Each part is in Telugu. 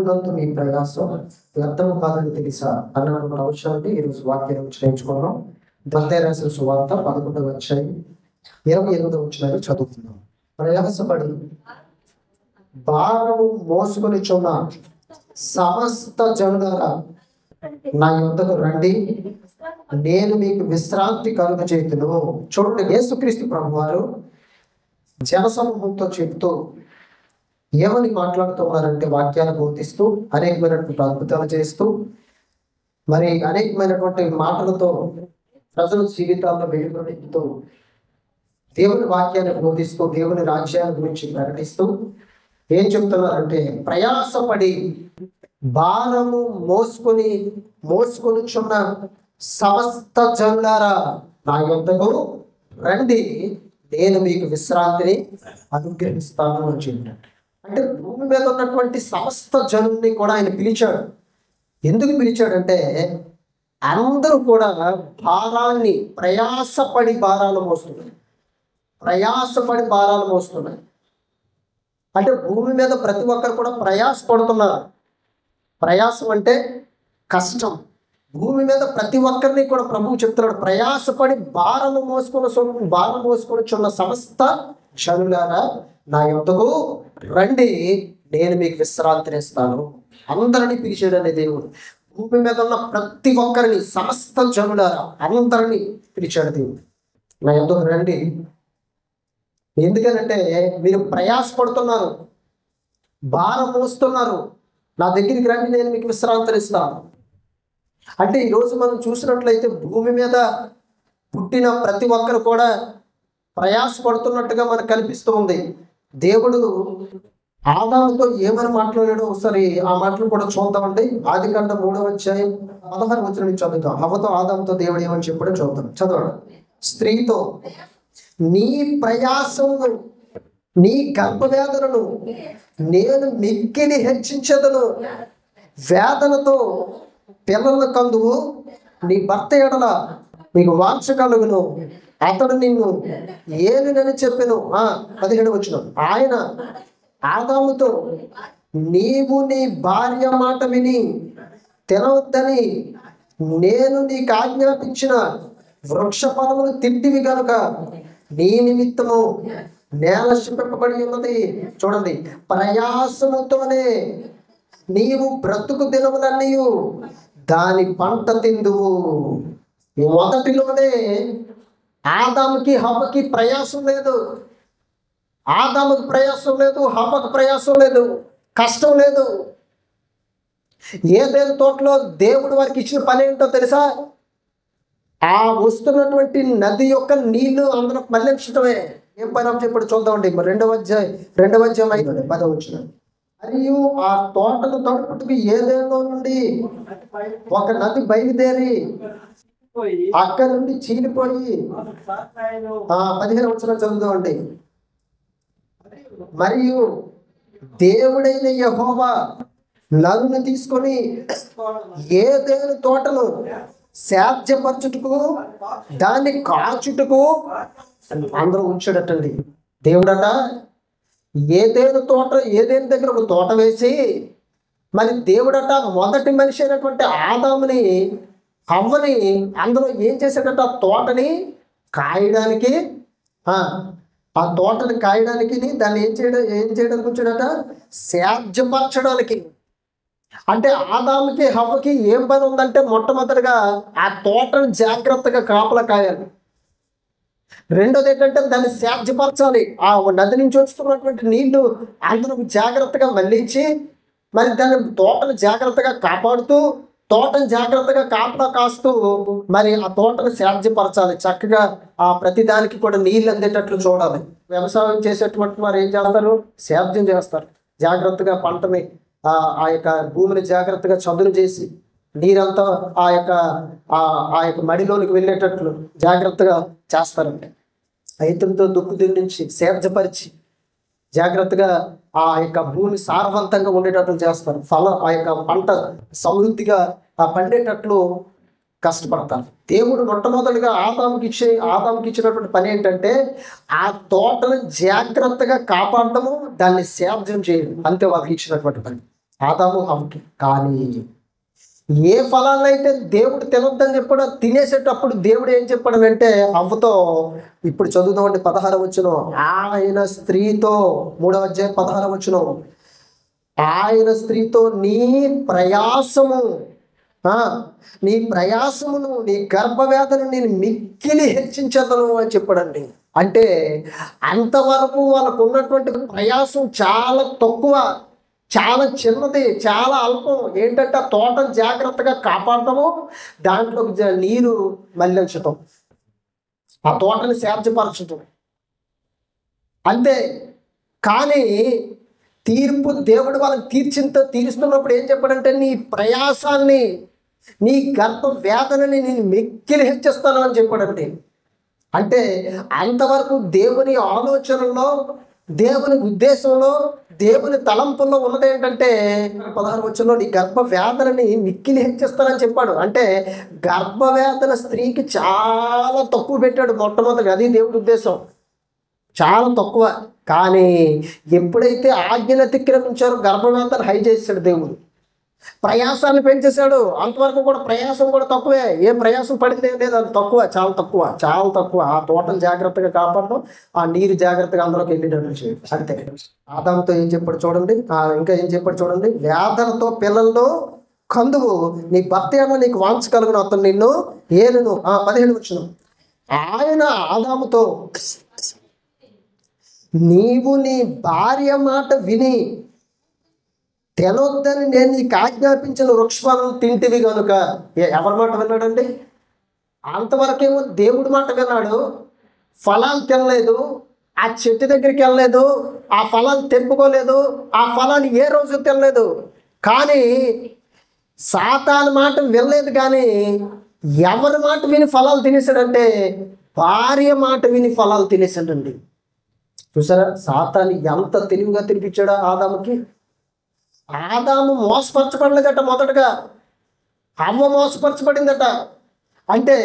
ప్రభునందు మీ ప్రయాసం వ్యర్థం కాదని తెలుసా అన్నటువంటి అంశాన్ని ఈరోజు వాక్యం నుంచి నేర్చుకున్నాం. మత్తయి రాసిన సువార్త 11వ అధ్యాయం 28వ వచనాన్ని చదువుతున్నాం. ప్రయాసపడి భారము మోసుకొనిచున్న సమస్త జనులారా నా యొద్దకు రండి, నేను మీకు విశ్రాంతి కలుగజేయుదును. చూడండి, యేసుక్రీస్తు ప్రభువారు జనసమూహంతో చెబుతూ ఏమని మాట్లాడుతూ ఉన్నారంటే, వాక్యాలు బోధిస్తూ అనేకమైనటువంటి అద్భుతాలు చేస్తూ మరి అనేకమైనటువంటి మాటలతో ప్రజల జీవితాల్లో వెలుగు నింపుతూ దేవుని వాక్యాన్ని బోధిస్తూ దేవుని రాజ్యాన్ని గురించి ప్రకటిస్తూ ఏం చెప్తున్నారంటే, ప్రయాసపడి భారము మోసుకొనిచున్న సమస్త జనులారా నా యొద్దకు రండి, నేను మీకు విశ్రాంతిని అనుగ్రహిస్తాను అని చెప్పాడు. అంటే భూమి మీద ఉన్నటువంటి సమస్త జనుల్ని కూడా ఆయన పిలిచాడు. ఎందుకు పిలిచాడంటే, అందరూ కూడా భారాన్ని ప్రయాసపడి భారాలు మోస్తున్నాయి. అంటే భూమి మీద ప్రతి ఒక్కరు కూడా ప్రయాసపడుతున్నారు. ప్రయాసం అంటే కష్టం. భూమి మీద ప్రతి ఒక్కరిని కూడా ప్రభువు చెప్తున్నాడు, ప్రయాసపడి భారం మోసుకొని సమస్త జనులారా నా యొద్దకు రండి, నేను మీకు విశ్రాంతిని ఇస్తాను. అందరినీ పిలిచాడనే దేవుడు. భూమి మీద ఉన్న ప్రతి ఒక్కరిని, సమస్త జనులారా అందరినీ పిలిచాడు దేవుడు. నా యొద్దకు రండి, ఎందుకనంటే మీరు ప్రయాసపడుతున్నారు, భారం మోస్తున్నారు, నా దగ్గరికి రండి, నేను మీకు విశ్రాంతిని ఇస్తాను. అంటే ఈరోజు మనం చూసినట్లయితే భూమి మీద పుట్టిన ప్రతి ఒక్కరు కూడా ప్రయాసపడుతున్నట్టుగా మనకు కనిపిస్తూ ఉంది. దేవుడు ఆదాముతో ఏమని మాట్లాడాడో ఒకసారి ఆ మాటలు కూడా చూద్దామండి. ఆదికాండం 3వ అధ్యాయం 16వ వచనం నుంచి చదువుతాం. హవ్వతో ఆదాముతో దేవుడు ఏమని చెప్పాడో చూద్దాం. చదవండి. స్త్రీతో నీ ప్రయాసమును నీ గర్భవేదనను నేను మిక్కిలి హెచ్చించదను, వేదనతో పిల్లలను కందువు, నీ భర్త ఎడల నీకు వాంఛ కలుగును, అతడు నిన్ను ఏలునని చెప్పెను. 17వ వచనం. ఆయన ఆదాముతో నీవు నీ భార్య మాట విని తినవద్దని నేను నీకు ఆజ్ఞాపించిన వృక్ష ఫలమును తింటివి కనుక నీ నిమిత్తము నేల శిపింపబడి ఉన్నది. చూడండి, ప్రయాసముతోనే నీవు బ్రతుకు దినములన్నీ దాని పంట తిందువు. మొదటిలోనే ఆదాముకి హవ్వకి ప్రయాసం లేదు. ఆదాముకి ప్రయాసం లేదు, హవ్వకు ప్రయాసం లేదు, కష్టం లేదు. ఏదైనా తోటలో దేవుడు వారికి ఇచ్చిన పని ఏంటో తెలుసా? ఆ వస్తున్నటువంటి నది యొక్క నీళ్లు అందరూ మళ్లించడమే. ఏం పని అని చెప్పి చూద్దామండి. 2వ అధ్యాయం 10వ వచనం. మరియు ఆ తోటను తడుపుటకు ఏదేలో నుండి ఒక నది బయలుదేరి అక్కడి నుండి చీలిపోయి 15వ వచనం చదువుదామండి. మరియు దేవుడైన యెహోవా నదును తీసుకొని ఏదేను తోటను సేద్యపరచుటకు దాన్ని కాచుటకు అందరూ ఉంచాడటండి. దేవుడట ఏదేను దగ్గర ఒక తోట వేసి, మరి దేవుడట మొదటి మనిషి అయినటువంటి ఆదాముని హవ్వని అందరూ ఏం చేశాడట, ఆ తోటని కాయడానికి దాన్ని ఏం చేయడానికి ఉంచాడట, సేద్యపరచడానికి. అంటే ఆదాముకి హవ్వకి ఏం పని ఉందంటే, మొట్టమొదటిగా ఆ తోటను జాగ్రత్తగా కాపలా కాయాలి. రెండోది ఏంటంటే దాన్ని సేద్యపరచాలి. ఆ నది నుంచి వస్తున్నటువంటి నీళ్లు అందరూ జాగ్రత్తగా మళ్లించి, మరి దాన్ని తోటను జాగ్రత్తగా కాపాడుతూ, తోటను జాగ్రత్తగా కాపలా కాస్తూ, మరి ఆ తోటను సేద్యపరచాలి. చక్కగా ఆ ప్రతిదానికి కూడా నీళ్ళు అందేటట్లు చూడాలి. వ్యవసాయం చేసేటువంటి వారు ఏం చేస్తారు? సేద్యం చేస్తారు. జాగ్రత్తగా పంటని ఆ యొక్క భూమిని జాగ్రత్తగా చదును చేసి నీరంతా ఆ యొక్క మడిలోనికి వెళ్ళేటట్లు జాగ్రత్తగా చేస్తారండి. రైతులతో దుక్కు దున్నించి సేద్యపరిచి జాగ్రత్తగా ఆ యొక్క భూమి సారవంతంగా ఉండేటట్లు చేస్తారు. ఆ యొక్క పంట సమృద్ధిగా పండేటట్లు కష్టపడతారు. దేవుడు మొట్టమొదటిగా ఆదాముకి ఇచ్చినటువంటి పని ఏంటంటే, ఆ తోటను జాగ్రత్తగా కాపాడటము, దాన్ని సేద్యం చేయడం. అంతే వాళ్ళకి ఇచ్చినటువంటి పని. ఆదాము హవ్వకి. కానీ ఏ ఫలాన్నైతే దేవుడు తినొద్దని చెప్పాడో తినేసేటప్పుడు దేవుడు ఏం చెప్పాడనంటే హవ్వతో, ఇప్పుడు చదువుదామండి 16వ వచనం, ఆయన స్త్రీతో, 3వ అధ్యాయం 16వ వచనం, ఆయన స్త్రీతో నీ ప్రయాసము ఆ, నీ ప్రయాసమును నీ గర్భవేదను నేను మిక్కిలి హెచ్చించదను అని చెప్పాడండి. అంటే అంతవరకు వాళ్ళకు ఉన్నటువంటి ప్రయాసం చాలా తక్కువ, చాలా చిన్నది, చాలా అల్పం. ఏంటంటే ఆ తోటను జాగ్రత్తగా కాపాడటము, దాంట్లో నీరు మళ్లించటం, ఆ తోటని సేద్యపరచటం అంతే. కానీ తీర్పు దేవుడు వాళ్ళకి తీరుస్తున్నప్పుడు ఏం చెప్పాడంటే నీ ప్రయాసాన్ని, నీ గర్భ వేదనని నేను మిక్కిలి హెచ్చిస్తాను అని చెప్పాడండి. అంటే అంతవరకు దేవుని ఆలోచనలో, దేవుని ఉద్దేశంలో, దేవుని తలంపుల్లో ఉన్నది ఏంటంటే 16వ వచనంలో నీ గర్భ వేదనని మిక్కిలి హెచ్చిస్తానని చెప్పాడు. అంటే గర్భవేదన స్త్రీకి చాలా తక్కువ పెట్టాడు మొట్టమొదటి, అది దేవుడి ఉద్దేశం, చాలా తక్కువ. కానీ ఎప్పుడైతే ఆజ్ఞను అతిక్రమించారో గర్భవేదన హై చేశాడు దేవుడు, ప్రయాసాన్ని పెంచేశాడు. అంతవరకు కూడా ప్రయాసం కూడా తక్కువే, ఏ ప్రయాసం పడితే లేదు, అది తక్కువ, చాలా తక్కువ, చాలా తక్కువ. ఆ తోటను జాగ్రత్తగా కాపాడడం, ఆ నీరు జాగ్రత్తగా అందులోకి వెళ్ళేటట్టు చేయడం అంతే. ఆదాముతో ఏం చెప్పాడు చూడండి, ఇంకా ఏం చెప్పాడు చూడండి, వేదనతో పిల్లల్లో కందువు, నీ భర్త ఏమో నీకు వాంఛ కలుగును, అతను నిన్ను ఏలును. 15 వచనం, ఆయన ఆదాముతో నీవు నీ భార్య మాట విని తినొద్దని నేను నీకు ఆజ్ఞాపించిన వృక్షఫలం తింటివి కనుక. ఎవరి మాట విన్నాడండి? అంతవరకేమో దేవుడి మాట విన్నాడు, ఫలాలు తినలేదు, ఆ చెట్టు దగ్గరికి వెళ్ళలేదు, ఆ ఫలాలు తెంపుకోలేదు, ఆ ఫలాన్ని ఏ రోజు తినలేదు. కానీ సాతాను మాట వినలేదు. కానీ ఎవరి మాట విని ఫలాలు తినేసాడంటే భార్య మాట విని ఫలాలు తినేసాడండి. చూసారా సాతాను ఎంత తెలివిగా తినిపించాడా ఆదాముకి. ఆదాము మోసపరచబడలేదట, మొదటగా హవ్వ మోసపరచబడిందట. అంటే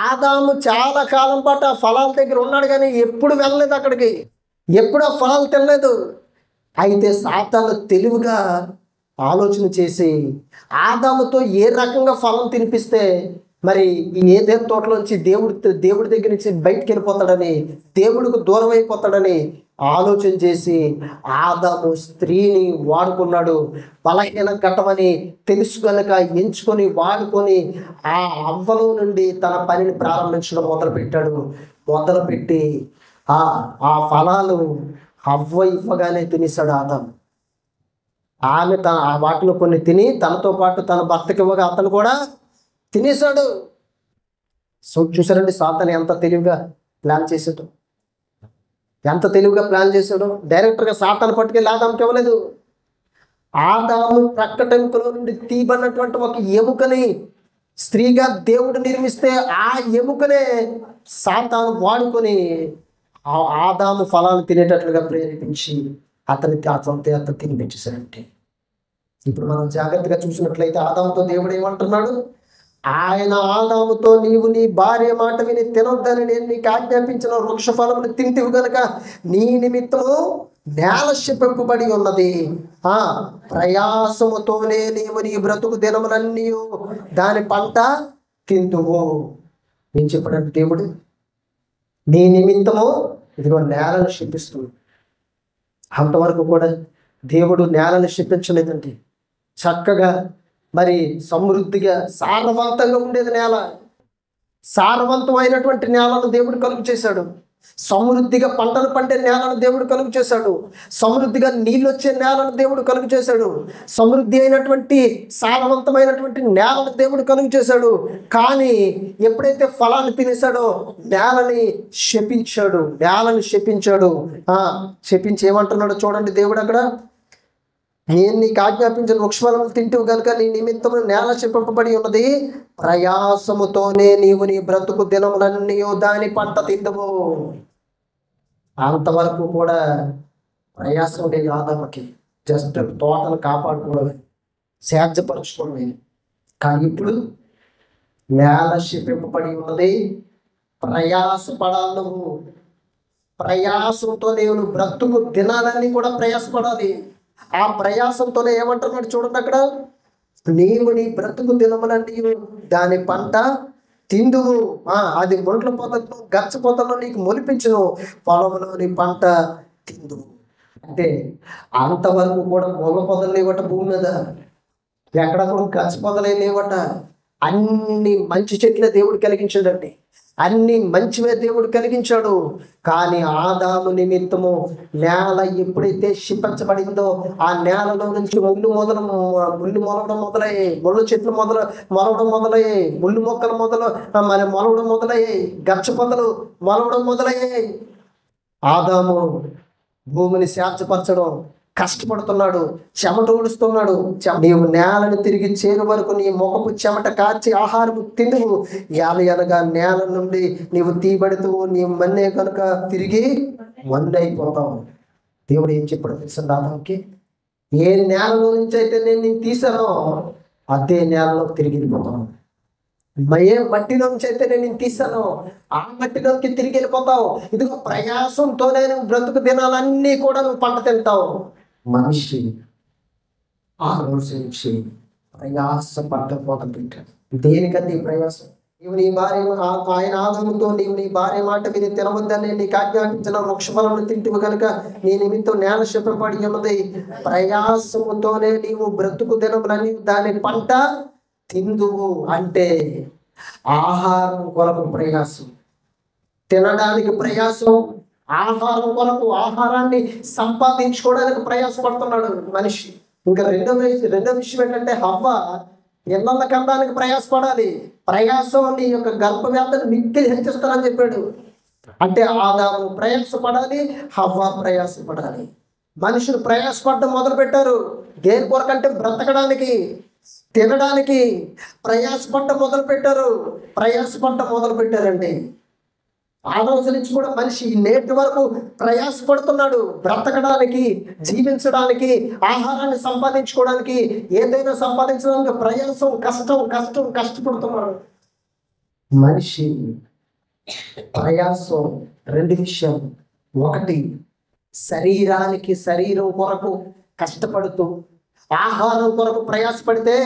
ఆదాము చాలా కాలం పాటు ఆ ఫలాల దగ్గర ఉన్నాడు, కానీ ఎప్పుడు వెళ్ళలేదు అక్కడికి, ఎప్పుడు ఆ ఫలాలు తినలేదు. అయితే సాతాను తెలివిగా ఆలోచన చేసి ఆదాముతో ఏ రకంగా ఫలం తినిపిస్తే మరి ఈ ఏదైనా తోటలోంచి దేవుడి దగ్గర నుంచి బయటికి వెళ్ళిపోతాడని, దేవుడికి దూరం అయిపోతాడని ఆలోచన చేసి ఆదాము స్త్రీని వాడుకున్నాడు. బలహీన ఘట్టమని తెలుసు కనుక ఎంచుకొని వాడుకొని ఆ అవ్వలో నుండి తన పనిని ప్రారంభించడం మొదలుపెట్టి ఆ ఫలాలు అవ్వ ఇవ్వగానే తినేశాడు ఆదాము. ఆమె వాటిలో కొన్ని తిని తనతో పాటు తన భర్తకి ఇవ్వగా అతను కూడా తినేశాడు. సో చూసారండి సాతాను ఎంత తెలివిగా ప్లాన్ చేశాడు, ఎంత తెలివిగా ప్లాన్ చేశాడు. డైరెక్టర్గా సాతాను పట్టుకెళ్ళి ఆదాముకి ఇవ్వలేదు. ఆదాము ప్రక్కటెముకలో నుండి తీయబడినటువంటి ఒక ఎముకని స్త్రీగా దేవుడు నిర్మిస్తే ఆ ఎముకనే సాతాను వాడుకొని ఆదాము ఫలాలు తినేటట్లుగా ప్రేరేపించి అతను తినిపించేశాడంటే. ఇప్పుడు మనం జాగ్రత్తగా చూసినట్లయితే ఆదాముతో దేవుడు ఏమంటున్నాడు? ఆయన ఆదాముతో నీవు నీ భార్య మాట విని తినొద్దని నేను నీకు ఆజ్ఞాపించిన వృక్ష ఫలమును తింటివి గనుక నీ నిమిత్తము నేల శపింపబడి ఉన్నది, ప్రయాసముతోనే నీవు నీ బ్రతుకు దినములన్నీ దాని పంట తిందువు. నేను చెప్పాడంటే దేవుడు నీ నిమిత్తము ఇదిగో నేలను శపిస్తుంది. అంతవరకు కూడా దేవుడు నేలను శపించలేదండి. చక్కగా మరి సమృద్ధిగా సారవంతంగా ఉండేది నేల, సారవంతమైనటువంటి నేలను దేవుడు కలుగు చేశాడు. సమృద్ధిగా పంటలు పండే నేలను దేవుడు కలుగు చేశాడు. సమృద్ధిగా నీళ్ళు వచ్చే నేలను దేవుడు కలుగు చేశాడు. సమృద్ధి అయినటువంటి సారవంతమైనటువంటి నేలను దేవుడు కలుగు చేశాడు. కానీ ఎప్పుడైతే ఫలాన్ని తినేశాడో నేలని శపించాడు. శపించి ఏమంటున్నాడో చూడండి దేవుడు అక్కడ, నేను నీకు ఆజ్ఞాపించిన వృక్షఫలములు తింటివి కనుక నీ నిమిత్తము నేల శపింపబడి ఉన్నది, ప్రయాసముతోనే నీవు నీ బ్రతుకు దినములన్నీ దాని పంట తిందువు. అంతవరకు కూడా ప్రయాసం లేదు ఆదాముకి, జస్ట్ తోటను కాపాడుకోవడమే, సేద్యపరచుకోవడమే. కానీ ఇప్పుడు నేల శపింపబడి ఉన్నది, ప్రయాసపడాలి. నువ్వు ప్రయాసంతో నేను బ్రతుకు దినాలన్నీ కూడా ప్రయాసపడాలి. ఆ ప్రయాసంతోనే ఏమంటున్నాడు చూడండి అక్కడ, నీవు నీ బ్రతుకు దినములన్నీ దాని పంట తిందువు. అది మొండ్ల పొదల్లో గచ్చ పొదల్లో నీకు మొలిపించును, పొలంలో నీ పంట తిందువు. అంటే అంతవరకు కూడా మొగ పొదలు లేవట భూమి మీద, ఎక్కడ కూడా గచ్చ పొదలే లేవట. అన్ని మంచి చెట్లే దేవుడు కలిగించాడండి, అన్ని మంచివే దేవుడు కలిగించాడు. కానీ ఆదాము నిమిత్తము నేల ఎప్పుడైతే శిపించబడిందో ఆ నేలలో నుంచి ముళ్ళు మొలవడం మొదలయ్యాయి, ముళ్ళు చెట్లు మొలవడం మొదలయ్యాయి, ముళ్ళు మొక్కలు మొలవడం మొదలయ్యాయి, గచ్చ పొదలు మొలవడం మొదలయ్యాయి. ఆదాము భూమిని శాంతపరచడం కష్టపడుతున్నాడు, చెమట ఊడుస్తున్నాడు. నీవు నేలను తిరిగి చేరు వరకు నీ ముఖపు చెమట కార్చి ఆహారము తినువు, అనగా నేల నుండి నీవు తీయబడుతూ నీ మన్నే కనుక తిరిగి మన్నైపోతావు. దేవుడు ఏం చెప్పాడు తెలుసండి ఆదాముకి, ఏ నేలలో నుంచి అయితే నేను తీసానో అదే నేలలో తిరిగి వెళ్ళిపోతాను. ఏ మట్టిలోంచి అయితే నేను తీసానో ఆ మట్టిలోకి తిరిగి వెళ్ళిపోతావు. ఇదిగో ప్రయాసంతోనే నువ్వు బ్రతుకు దినాలన్నీ కూడా నువ్వు పంట తింటావు. మనిషి ఆ రోజు నుంచి ప్రయాస పడ్డపోవడం పెట్టాడు. దేనికన్నా ప్రయాసం? నీవు నీ భార్య, ఆయన ఆదాముతో నీవు నీ భార్య మాట విని తినవద్దని నీకు ఆజ్ఞాపించిన వృక్షఫలమును తింటివి కనుక నీ నిమిత్తం నేల శుభ్రపడి ఉన్నది. ప్రయాసముతోనే నీవు బ్రతుకు దినములని దాని పంట తిందువు. అంటే ఆహారం కొరకు ప్రయాసం, తినడానికి ప్రయాసం, ఆహారం కొరకు ఆహారాన్ని సంపాదించుకోవడానికి ప్రయాసపడుతున్నాడు మనిషి. ఇంకా రెండో విషయం ఏంటంటే, హవ్వ పిల్లల కనడానికి ప్రయాసపడాలి. ప్రయాసం నీ యొక్క గర్భవ్యాధిని మిక్కిలి హెచ్చిస్తానని చెప్పాడు. అంటే ఆదాము ప్రయాసపడాలి, హవ్వ ప్రయాసపడాలి. మనుషులు ప్రయాసపడడం మొదలు పెట్టారు. దేని కొరకంటే బ్రతకడానికి, తినడానికి ప్రయాసపడడం మొదలు పెట్టారండి. ఆ రోజు నుంచి కూడా మనిషి నేటి వరకు ప్రయాసపడుతున్నాడు. బ్రతకడానికి, జీవించడానికి, ఆహారాన్ని సంపాదించుకోవడానికి, ఏదైనా సంపాదించడానికి ప్రయాసం, కష్టపడుతున్నాడు మనిషి. ప్రయాసం రెండు విషయాలు. ఒకటి, శరీరం కొరకు కష్టపడుతూ ఆహారం కొరకు ప్రయాసపడితే.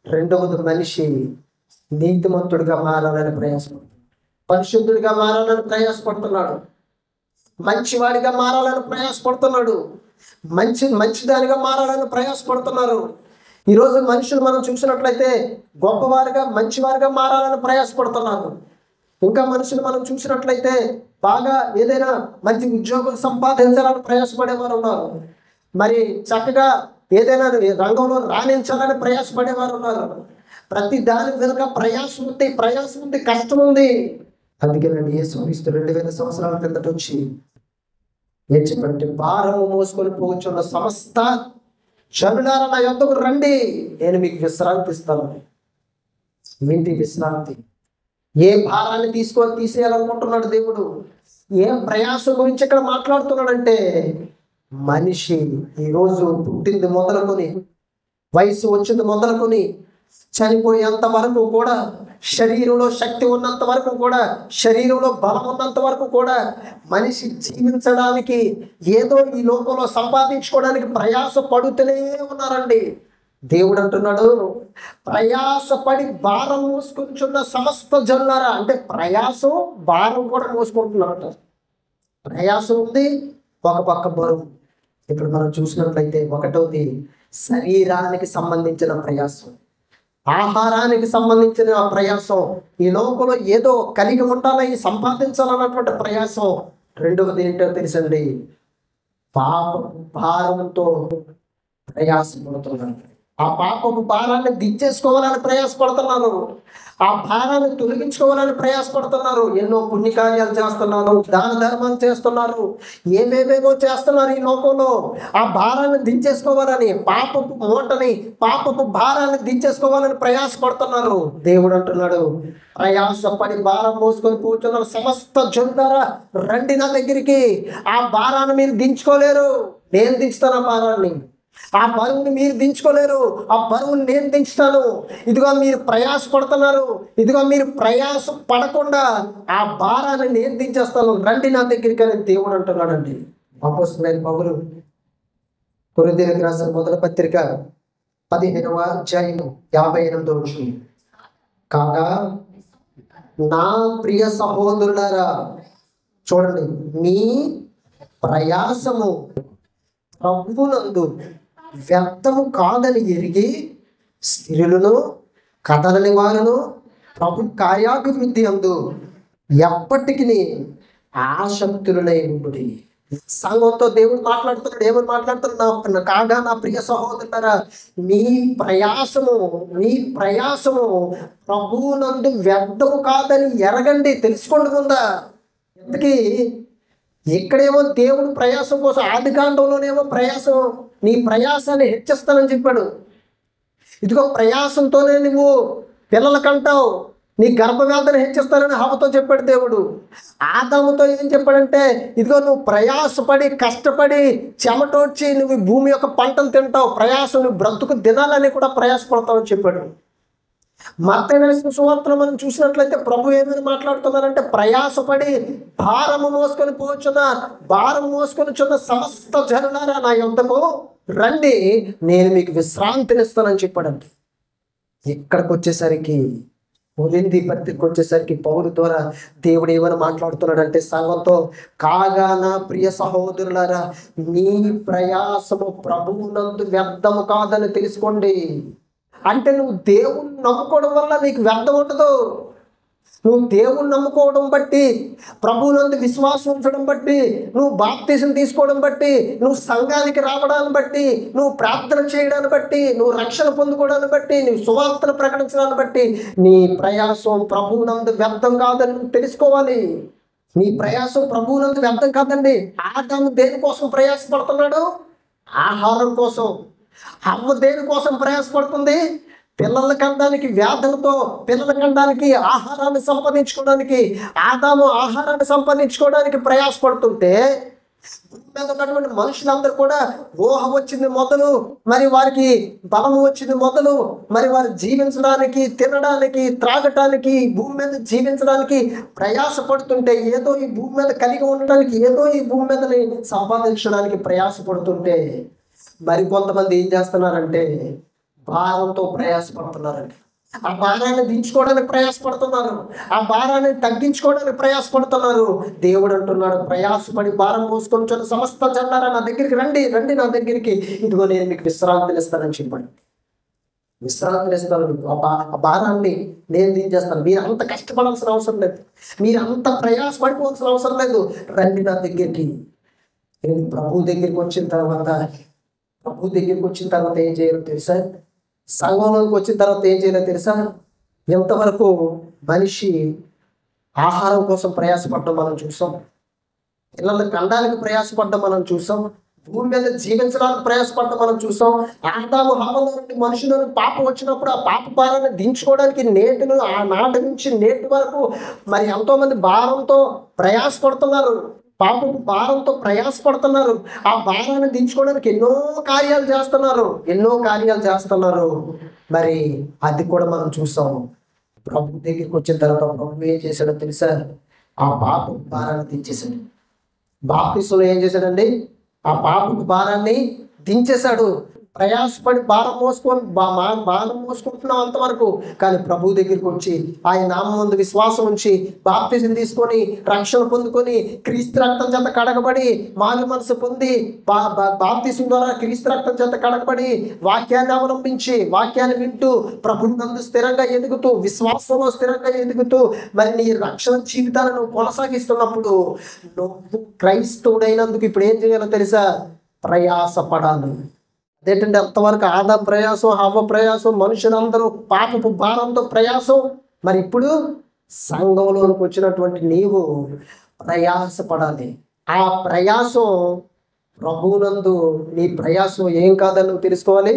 రెండవది, మనిషి నీతిమంతుడిగా మారాలని ప్రయాసపడుతున్నాడు, పరిశుద్ధుడిగా మారాలని ప్రయాసపడుతున్నాడు, మంచివాడిగా మారాలని ప్రయాసపడుతున్నాడు, మంచిదానిగా మారాలని ప్రయాసపడుతున్నారు. ఈరోజు మనుషులు మనం చూసినట్లయితే గొప్పవారిగా, మంచివారిగా మారాలని ప్రయాసపడుతున్నారు. ఇంకా మనుషులు మనం చూసినట్లయితే బాగా ఏదైనా మంచి ఉద్యోగం సంపాదించాలని ప్రయాసపడేవారు ఉన్నారు. మరి చక్కగా ఏదైనా రంగంలో రాణించాలని ప్రయాసపడేవారు ఉన్నారు. ప్రతి దాని వెనుక ప్రయాసం ఉంది, కష్టం ఉంది. అందుకే నేను యేసుక్రీస్తు 2000 సంవత్సరాల కిందట వచ్చి ఏం చెప్పంటే, భారము మోసుకొని పోవచ్చున్న సమస్త జనులారా నా యొద్దకు రండి, నేను మీకు విశ్రాంతి ఇస్తాను. ఏంటి విశ్రాంతి? ఏ భారాన్ని తీసేయాలనుకుంటున్నాడు దేవుడు? ఏ ప్రయాసం గురించి ఇక్కడ మాట్లాడుతున్నాడంటే, మనిషి ఈరోజు పుట్టింది మొదలుకొని, వయసు వచ్చింది మొదలుకొని, చనిపోయేంత వరకు కూడా, శరీరంలో శక్తి ఉన్నంత వరకు కూడా, శరీరంలో బలం ఉన్నంత వరకు కూడా మనిషి జీవించడానికి, ఏదో ఈ లోకంలో సంపాదించుకోవడానికి ప్రయాస పడుతూనే ఉన్నారండి. దేవుడు అంటున్నాడు, ప్రయాసపడి భారం మోసుకుంటున్న సమస్త జనులారా. అంటే ప్రయాసం, భారం కూడా మోసుకుంటున్నారట. ప్రయాసం ఉంది, ఒక పక్క బరువు. ఇప్పుడు మనం చూసినట్లయితే, ఒకటోది శరీరానికి సంబంధించిన ప్రయాసం, ఆహారానికి సంబంధించిన ప్రయాసం, ఈ లోకంలో ఏదో కలిగి ఉండాలని సంపాదించాలన్నటువంటి ప్రయాసం. రెండవది ఏంటో తెలుసండి, పాపపు భారంతో ప్రయాసపడుతున్నారు. ఆ పాపపు భారాన్ని దించేసుకోవాలని ప్రయాసపడుతున్నారు, ఆ భారాన్ని తొలగించుకోవాలని ప్రయాసపడుతున్నారు. ఎన్నో పుణ్యకార్యాలు చేస్తున్నారు, దాన ధర్మాలు చేస్తున్నారు, ఏమేమేమో చేస్తున్నారు ఈ లోకంలో. ఆ భారాన్ని దించేసుకోవాలని, పాపపు మూటని, పాపపు భారాన్ని దించేసుకోవాలని ప్రయాసపడుతున్నారు. దేవుడు అంటున్నాడు, ప్రయాసపడి భారం మోసుకొని కూర్చున్నారు సమస్త జనులారా రండి నా దగ్గరికి. ఆ భారాన్ని మీరు దించుకోలేరు, నేను దించుతాను ఆ భారాన్ని. ఆ బరువుని మీరు దించుకోలేరు, ఆ బరువుని నేను దించుతాను. ఇదిగో మీరు ప్రయాసపడుతున్నారు, ఇదిగో మీరు ప్రయాస పడకుండా ఆ భారాన్ని నేను దించేస్తాను, రండి నా దగ్గరికి అని దేవుడు అంటున్నాడండి. అపోస్తలుడైన పౌలు కొరింథీయులకు రాసిన మొదటి పత్రిక 15వ అధ్యాయం 58వ వచనం. కాగా నా ప్రియ సహోదరులారా, చూడండి, మీ ప్రయాసము ప్రభువునందు వ్యర్థము కాదని ఎరిగి స్థిరులను కదలని వారును ప్రభు కార్యాభివృద్ధి అందు ఎప్పటికీ ఆసక్తులై ఉంటుంది. సంఘంతో దేవుడు మాట్లాడుతున్నాడు. ఏమని మాట్లాడుతున్నాడు? కాగా నా ప్రియ సహోదరులారా, మీ ప్రయాసము ప్రభువునందు వ్యర్థము కాదని ఎరగండి, తెలుసుకోండి ముందా. ఎందుకు ఇక్కడేమో దేవుడు ప్రయాసం కోసం, ఆది కాండంలోనేమో ప్రయాసం, నీ ప్రయాసాన్ని హెచ్చిస్తానని చెప్పాడు. ఇదిగో ప్రయాసంతోనే నువ్వు పిల్లలు కంటావు, నీ గర్భవేదన హెచ్చిస్తానని హవ్వతో చెప్పాడు దేవుడు. ఆదాముతో ఏం చెప్పాడంటే, ఇదిగో నువ్వు ప్రయాసపడి కష్టపడి చెమటోడ్చి నువ్వు భూమి యొక్క పంటను తింటావు, ప్రయాసం నువ్వు బ్రతుకు దినాలని కూడా ప్రయాసపడతావు అని చెప్పాడు. మత్తయి రాసిన సువార్తలో మనం చూసినట్లయితే ప్రభు ఏమని మాట్లాడుతున్నారంటే, ప్రయాసపడి భారము మోసుకొనిచున్న సమస్త జనులారా నా యొద్దకు రండి, నేను మీకు విశ్రాంతినిస్తానని చెప్పాడంట. ఇక్కడికి వచ్చేసరికి, కొరింథీ పత్రిక వచ్చేసరికి పౌలు ద్వారా దేవుడు ఏమని మాట్లాడుతున్నాడంటే సంఘంతో, కాగా నా ప్రియ సహోదరులారా, మీ ప్రయాసము ప్రభువునందు వ్యర్థము కాదని తెలుసుకోండి. అంటే నువ్వు దేవుణ్ణి నమ్ముకోవడం వల్ల నీకు వ్యర్థం ఉండదు. నువ్వు దేవుణ్ణి నమ్ముకోవడం బట్టి, ప్రభువునందు విశ్వాసం ఉంచడం బట్టి, నువ్వు బాప్తిసం తీసుకోవడం బట్టి, నువ్వు సంఘానికి రావడాన్ని బట్టి, నువ్వు ప్రార్థన చేయడాన్ని బట్టి, నువ్వు రక్షణ పొందుకోవడాన్ని బట్టి, నువ్వు సువార్తను ప్రకటించడాన్ని బట్టి నీ ప్రయాసం ప్రభువునందు వ్యర్థం కాదని నువ్వు తెలుసుకోవాలి. నీ ప్రయాసం ప్రభువునందు వ్యర్థం కాదండి. ఆదాము దేనికోసం ప్రయాసపడుతున్నాడు? ఆహారం కోసం. హవ్వ దేనికోసం ప్రయాసపడుతుంది? పిల్లల కండానికి, వ్యాధులతో పిల్లల కండానికి, ఆహారాన్ని సంపాదించుకోవడానికి. ఆదాము ఆహారాన్ని సంపాదించుకోవడానికి ప్రయాసపడుతుంటే భూమి మీద ఉన్నటువంటి మనుషులందరూ కూడా ఊహ వచ్చింది మొదలు, మరి వారికి బలము వచ్చింది మొదలు, మరి వారు జీవించడానికి, తినడానికి, త్రాగటానికి, భూమి మీద జీవించడానికి ప్రయాసపడుతుంటే, ఏదో ఈ భూమి మీద కలిగి ఉండడానికి, ఏదో ఈ భూమి మీదని సంపాదించడానికి ప్రయాసపడుతుంటే, మరి కొంతమంది ఏం చేస్తున్నారంటే భారంతో ప్రయాసపడుతున్నారండి. ఆ భారాన్ని దించుకోవడానికి ప్రయాసపడుతున్నారు, ఆ భారాన్ని తగ్గించుకోవడానికి ప్రయాసపడుతున్నారు. దేవుడు అంటున్నాడు, ప్రయాసపడి భారం మోసుకొని సమస్త జనులారా నా దగ్గరికి రండి, నా దగ్గరికి, ఇదిగో నేను మీకు విశ్రాంతిని ఇస్తానని చెప్పండి. విశ్రాంతిని ఇస్తాను, ఆ భారాన్ని నేను దించేస్తాను. మీరు అంత కష్టపడాల్సిన అవసరం లేదు, మీరు అంత ప్రయాసపడిపోవాల్సిన అవసరం లేదు. రండి నా దగ్గరికి. ప్రభు దగ్గరికి వచ్చిన తర్వాత ఏం చేయాలో తెలుసా? సంఘంలోకి వచ్చిన తర్వాత ఏం చేయాలో తెలుసా? ఎంతవరకు మనిషి ఆహారం కోసం ప్రయాసపడడం మనం చూసాం, పిల్లల కండానికి ప్రయాసపడడం మనం చూసాం, భూమి మీద జీవించడానికి ప్రయాసపడడం మనం చూసాం. ఆదాము హవ్వలో నుండి మనుషులను పాపం వచ్చినప్పుడు ఆ పాప భారాన్ని దించుకోవడానికి ఆనాటి నుంచి నేటి వరకు మరి ఎంతోమంది భారంతో ప్రయాసపడుతున్నారు, పాపపు భారంతో ప్రయాసపడుతున్నారు. ఆ భారాన్ని దించుకోవడానికి ఎన్నో కార్యాలు చేస్తున్నారు. మరి అది కూడా మనం చూసాం. ప్రభు దగ్గరికి వచ్చిన తర్వాత ప్రభు ఏం చేశాడో తెలుసా? ఆ పాపపు భారాన్ని దించేశాడు. బాప్తిస్మలో ఏం చేశాడండి? ఆ పాపపు భారాన్ని దించేశాడు. ప్రయాసపడి భారం మోసుకుంటున్నాం అంతవరకు, కానీ ప్రభు దగ్గరికి వచ్చి ఆయన నామం ముందు విశ్వాసం ఉంచి బాప్తిసం తీసుకొని రక్షణ పొందుకొని క్రీస్తు రక్తం చేత కడగబడి మారు మనసు పొంది బాప్తిసం ద్వారా క్రీస్తు రక్తం చేత కడగబడి వాక్యాన్ని అవలంబించి వాక్యాన్ని వింటూ ప్రభు నందు స్థిరంగా ఎదుగుతూ విశ్వాసంలో స్థిరంగా ఎదుగుతూ మరి నీ రక్షణ జీవితాన్ని నువ్వు కొనసాగిస్తున్నప్పుడు నువ్వు క్రైస్తవుడైనందుకు ఇప్పుడు ఏం చేయాలో తెలుసా? ప్రయాసపడాలి. అదేంటంటే అంతవరకు ఆదాము ప్రయాసం, హవ్వ ప్రయాసం, మనుషులందరూ పాపపు భారంతో ప్రయాసం. మరి ఇప్పుడు సంఘంలోనికి వచ్చినటువంటి నీవు ప్రయాసపడాలి. ఆ ప్రయాసం ప్రభువునందు నీ ప్రయాసం ఏం కాదని నువ్వు తెలుసుకోవాలి,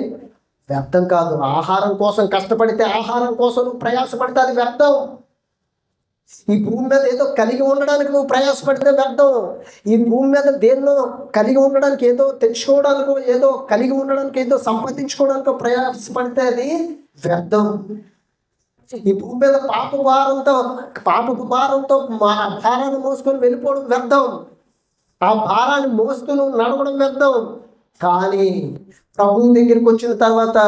వ్యర్థం కాదు. ఆహారం కోసం కష్టపడితే, ఆహారం కోసం నువ్వు ప్రయాసపడితే అది వ్యర్థం. ఈ భూమి మీద ఏదో కలిగి ఉండడానికి నువ్వు ప్రయాసపడితే వ్యర్థం. ఈ భూమి మీద దేన్నో కలిగి ఉండడానికి, ఏదో తెచ్చుకోవడానికో, ఏదో కలిగి ఉండడానికి, ఏదో సంపాదించుకోవడానికో ప్రయాసపడితే అది వ్యర్థం. ఈ భూమి మీద పాపపు భారంతో భారాన్ని మోసుకొని వెళ్ళిపోవడం వ్యర్థం. ఆ భారాన్ని మోస్తూ నువ్వు నడవడం వ్యర్థం. కానీ ప్రభువు దగ్గరికి వచ్చిన తర్వాత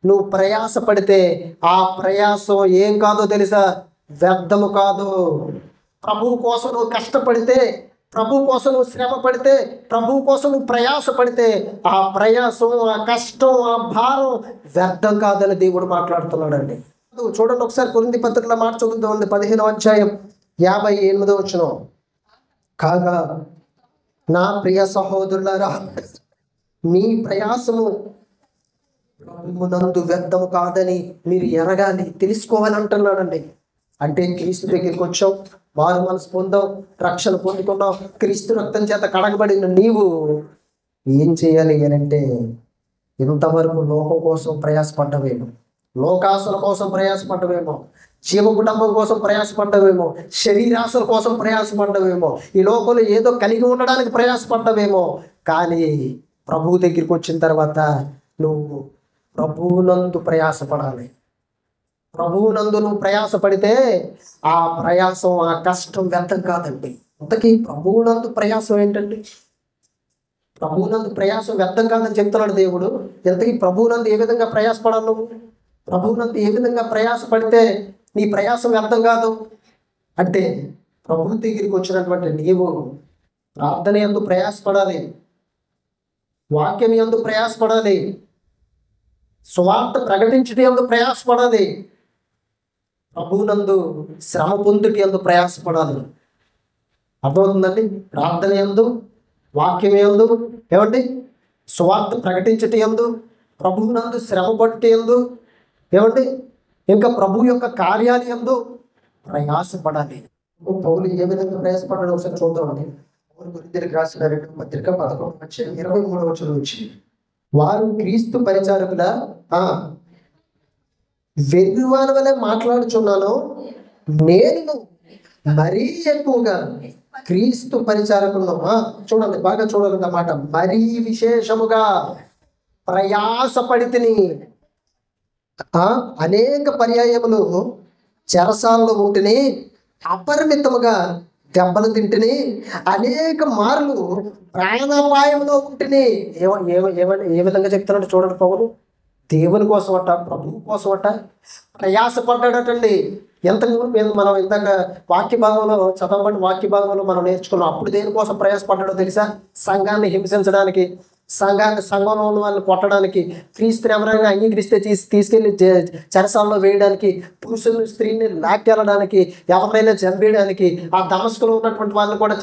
నువ్వు ప్రయాస పడితే ఆ ప్రయాసం ఏం కాదో తెలుసా? వ్యర్థము కాదు. ప్రభువు కోసం నువ్వు కష్టపడితే, ప్రభువు కోసం నువ్వు శ్రమ పడితే, ప్రభువు కోసం నువ్వు ప్రయాస పడితే ఆ ప్రయాసం, ఆ కష్టం, ఆ భారం వ్యర్థం కాదని దేవుడు మాట్లాడుతున్నాడండి. చూడండి ఒకసారి కొరింథీ పత్రికలో మాట చదువుతామండి, 15వ అధ్యాయం 58వ వచనం. కాగా నా ప్రియ సహోదరులారా, మీ ప్రయాసము ప్రభువునందు వ్యర్థము కాదని మీరు ఎరగాలి, తెలుసుకోవాలి అంటున్నాడండి. అంటే క్రీస్తు దగ్గరికి వచ్చావు, మారు మనసు పొందావు, రక్షణ పొందుకున్నావు, క్రీస్తు రక్తం చేత కడగబడిన నీవు ఏం చేయాలి అని అంటే, ఇంతవరకు లోకం కోసం ప్రయాసపడ్డవేమో, లోకాసుల కోసం ప్రయాసపడ్డవేమో, జీవ కుటుంబం కోసం ప్రయాసపడ్డవేమో, శరీరాశల కోసం ప్రయాసపడ్డవేమో, ఈ లోకంలో ఏదో కలిగి ఉండడానికి ప్రయాసపడ్డవేమో. కానీ ప్రభువు దగ్గరికి వచ్చిన తర్వాత నువ్వు ప్రభువునందు ప్రయాసపడాలి. ప్రభువునందు నువ్వు ప్రయాసపడితే ఆ ప్రయాసం, ఆ కష్టం వ్యర్థం కాదండి. అంతకీ ప్రభువునందు ప్రయాసం ఏంటండి? ప్రభువునందు ప్రయాసం వ్యర్థం కాదని చెప్తున్నాడు దేవుడు. ఇంతకీ ప్రభువునందు ఏ విధంగా ప్రయాసపడాలి నువ్వు? ప్రభువునందు ఏ విధంగా ప్రయాసపడితే నీ ప్రయాసం వ్యర్థం కాదు అంటే, ప్రభు దగ్గరికి వచ్చినటువంటి నీవు ప్రార్థన యందు ప్రయాసపడాలి, వాక్యం యందు ప్రయాసపడాలి, సువార్త ప్రకటించడం యందు ప్రయాసపడాలి, ప్రభువునందు శ్రమ పొందుటి యందు ప్రయాసపడాలి. అర్థమవుతుందండి? ప్రార్థన యందు, వాక్యం యందు, ఏమండి, సువార్త ప్రకటించటం యందు, ప్రభువునందు శ్రమ పడుట యందు, ఏమండి, ఇంకా ప్రభు యొక్క కార్యాలు యందు ప్రయాసపడాలి. పౌలు ఏ విధంగా ప్రయాసపడాలి ఒకసారి చూద్దామండి. కొరింథీయులకు రాసిన 2వ పత్రిక 11:23 వచనం నుంచి, వారు క్రీస్తు పరిచారకుల వెర్రివాని వలె మాట్లాడుచున్నాను, నేను మరీ ఎక్కువగా క్రీస్తు పరిచారకులను, చూడండి బాగా చూడాలి అన్నమాట, మరీ విశేషముగా ప్రయాసపడితిని, అనేక పర్యాయములు చెరసాల్లో ఉంటిని, అపరిమితముగా దెబ్బలు తింటిని, అనేక మార్లు ప్రాణాపాయంలో ఉంటిని. ఏ విధంగా చెప్తున్నాడు చూడండి పౌలు. దేవుని కోసం అట, ప్రభువు కోసం అట ప్రయాసపడ్డాడటండి. ఎంతకు మనం ఇందాక వాక్య భాగంలో చదవబడి వాక్య భాగంలో మనం నేర్చుకున్నాం. అప్పుడు దేనికోసం ప్రయాసపడ్డాడో తెలుసా? సంఘాన్ని హింసించడానికి, సంఘంలో ఉన్న వాళ్ళని కొట్టడానికి, క్రీస్తుని ఎవరైనా అంగీకరిస్తే తీసుకెళ్ళి చెరసాల్లో వేయడానికి, పురుషుల్ని స్త్రీని లాక్కెళ్ళడానికి, ఎవరైనా చంపేయడానికి, ఆ దమస్కులో ఉన్నటువంటి వాళ్ళని కూడా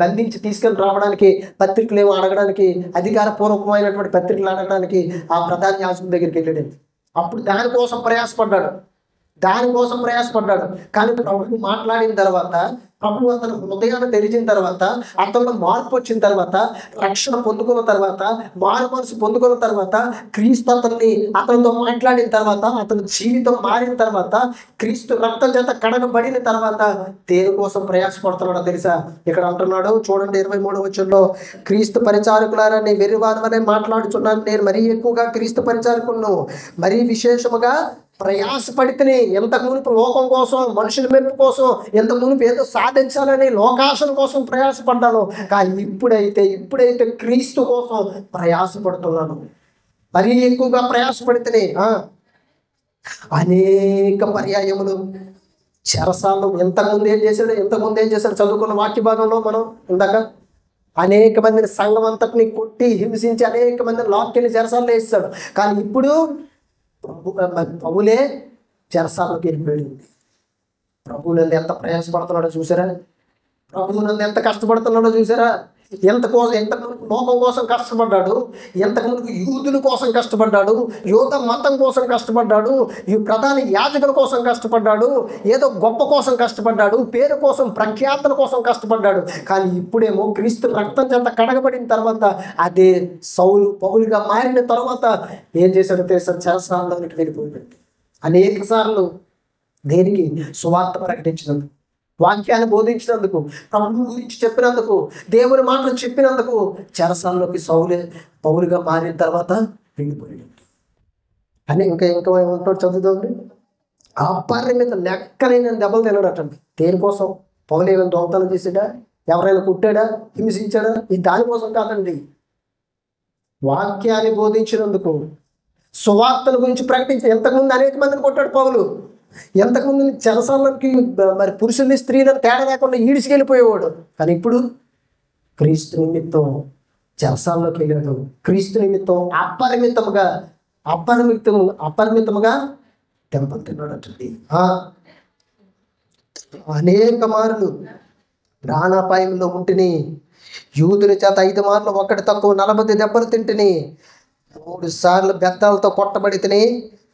బంధించి తీసుకెళ్ళి రావడానికి, పత్రికలు ఏమో అడగడానికి, అధికారపూర్వకమైనటువంటి పత్రికలు అడగడానికి ఆ ప్రధాన యాజకుడి దగ్గరికి వెళ్ళాడు. అప్పుడు దానికోసం ప్రయాసపడ్డాడు. కానీ ప్రభు మాట్లాడిన తర్వాత, ప్రభు అతను హృదయాన్ని తెరిచిన తర్వాత, అతనిలో మార్పు వచ్చిన తర్వాత, రక్షణ పొందుకున్న తర్వాత, మారు మనసు పొందుకున్న తర్వాత, క్రీస్తు అతనితో మాట్లాడిన తర్వాత, అతని జీవితం మారిన తర్వాత, క్రీస్తు రక్తం చేత కడగబడిన తర్వాత దేనికోసం ప్రయాసపడుతున్నాడో తెలుసా? ఇక్కడ అంటున్నాడు చూడండి 23వ వచనంలో, క్రీస్తు పరిచారకులారని వెర్రివాని వలె మాట్లాడుచున్నాను, నేను మరీ ఎక్కువగా క్రీస్తు పరిచారకులను, మరీ విశేషముగా ప్రయాసపడితేనే. ఎంతకు మునుపు లోకం కోసం, మనుషుల మెప్పు కోసం, ఎంతకు మునుపు ఏదో సాధించాలని లోకాశల కోసం ప్రయాసపడ్డాను. కానీ ఇప్పుడైతే క్రీస్తు కోసం ప్రయాసపడుతున్నాను. మరీ ఎక్కువగా ప్రయాసపడితేనే అనేక పర్యాయములు చెరసాలు. ఎంతకుముందు ఏం చేశాడు చదువుకున్న వాక్య భాగంలో మనం ఇందాక, అనేక మందిని సంఘం అంతటిని కొట్టి హింసించి అనేక మందిని లాక్కెళ్ళి చెరసాల్లో వేస్తాడు. కానీ ఇప్పుడు పౌలే చెరసాల్లోకి వెళ్ళిపోయింది. ప్రభువు నందు ఎంత ప్రయాసపడుతున్నాడో చూసారా? ప్రభువు నందు ఎంత కష్టపడుతున్నాడో చూసారా? ఎంతకు లోకం కోసం కష్టపడ్డాడు, ఎంతకుముందు యూదుల కోసం కష్టపడ్డాడు, యూద మతం కోసం కష్టపడ్డాడు, ఈ ప్రధాన యాజకుల కోసం కష్టపడ్డాడు, ఏదో గొప్ప కోసం కష్టపడ్డాడు, పేరు కోసం, ప్రఖ్యాతుల కోసం కష్టపడ్డాడు. కానీ ఇప్పుడేమో క్రీస్తు రక్తం చేత కడగబడిన తర్వాత, అదే పౌలుగా మారిన తర్వాత ఏం చేశాడో తెలుసా? చెరసాలలోనికి వెళ్ళిపోయాడు. అనేక సార్లు దేనికి? సువార్త ప్రకటించినందుకు, వాక్యాన్ని బోధించినందుకు, ప్రభువు గురించి చెప్పినందుకు, దేవుని మాటలు చెప్పినందుకు చెరసాల్లోకి పౌలుగా మారిన తర్వాత వెళ్ళిపోయాడు. అని ఇంకా ఉంటాడు చదువుతుంది. అపరిమిత లెక్కలేని దెబ్బలు తినడటండి. దేనికోసం? పౌలు ఏమైనా దొంగతనం చేసాడా? ఎవరైనా కుట్టాడా? హింసించాడా? ఇది దానికోసం కాదండి. వాక్యాన్ని బోధించినందుకు, సువార్తల గురించి ప్రకటించి, ఎంతకుముందు అనేక మందిని కొట్టాడు పౌలు. ఎంతకుముందు చెరసాలకి మరి పురుషుల్ని స్త్రీలను తేడా లేకుండా ఈడ్చికెళ్ళిపోయేవాడు. కానీ ఇప్పుడు క్రీస్తు నిమిత్తం చెరసాల్లోకి వెళ్ళాడు. క్రీస్తు నిమిత్తం అపరిమితముగా దెబ్బతిన్నాడటండి. అనేక మార్లు ప్రాణాపాయంలో ఉంటిని. యూదుల చేత 5 మార్లు, ఒకటి తక్కువ 40 దెబ్బలు తింటిని. 3 సార్లు బెత్తాలతో కొట్టబడితిని,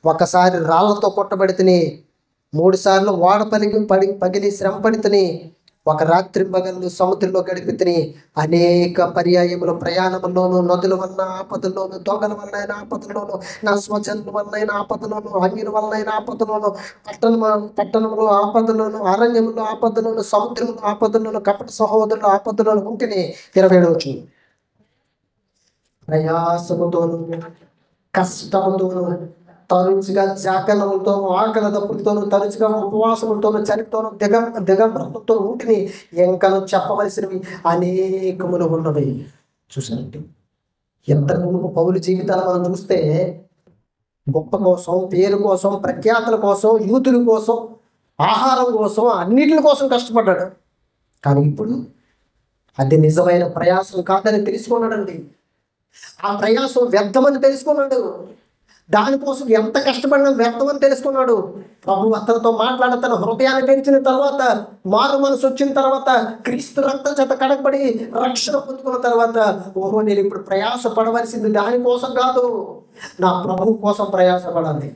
ఒకసారి రాళ్లతో కొట్టబడితిని, 3 సార్లు ఓడ పగిలి శ్రమ పడితిని, ఒక రాత్రి పగళ్ళు సముద్రంలో గడిపితిని. అనేక పర్యాయములు ప్రయాణంలోను, నదుల వలన ఆపదల్లోను, దొంగల వలన ఆపదల్లోను, నా స్వజనుల వలన ఆపదలోను, అన్యుల వలన ఆపదలోను, పట్టణంలో ఆపదలోను, అరణ్యంలో ఆపదలోను, సముద్రంలో ఆపదలోను, కపట సహోదరుల ఆపదలోను ఉంటేనే 27 వచ్చింది. ప్రయాసముతోను, కష్టముతోను, తరచుగా జాగరణలతోనూ, ఆకలి దప్పులతోనూ, తరచుగా ఉపవాసములతోనూ, చలితోనూ, దిగంబరంతో ఉంటిని. ఇంకను చెప్పవలసినవి అనేకములు ఉన్నవి. చూసారండి, ఎంతకు మునుపు పౌలు జీవితాలు మనం చూస్తే గొప్ప కోసం, పేరు కోసం, ప్రఖ్యాతుల కోసం, యూతుల కోసం, ఆహారం కోసం, అన్నిటి కోసం కష్టపడ్డాడు. కానీ ఇప్పుడు అది నిజమైన ప్రయాసం కాదని తెలుసుకున్నాడండి. ఆ ప్రయాసం వ్యర్థమని తెలుసుకున్నాడు. దానికోసం ఎంత కష్టపడినా వ్యర్థమని తెలుసుకున్నాడు. ప్రభు అతనితో మాట్లాడ, తన హృదయాన్ని తెరిచిన తర్వాత, మారు మనసు వచ్చిన తర్వాత, క్రీస్తు రక్తం చేత కడగబడి రక్షణ పొందుకున్న తర్వాత, ఓహో నేను ఇప్పుడు ప్రయాసపడవలసింది దానికోసం కాదు, నా ప్రభు కోసం ప్రయాసపడాలి,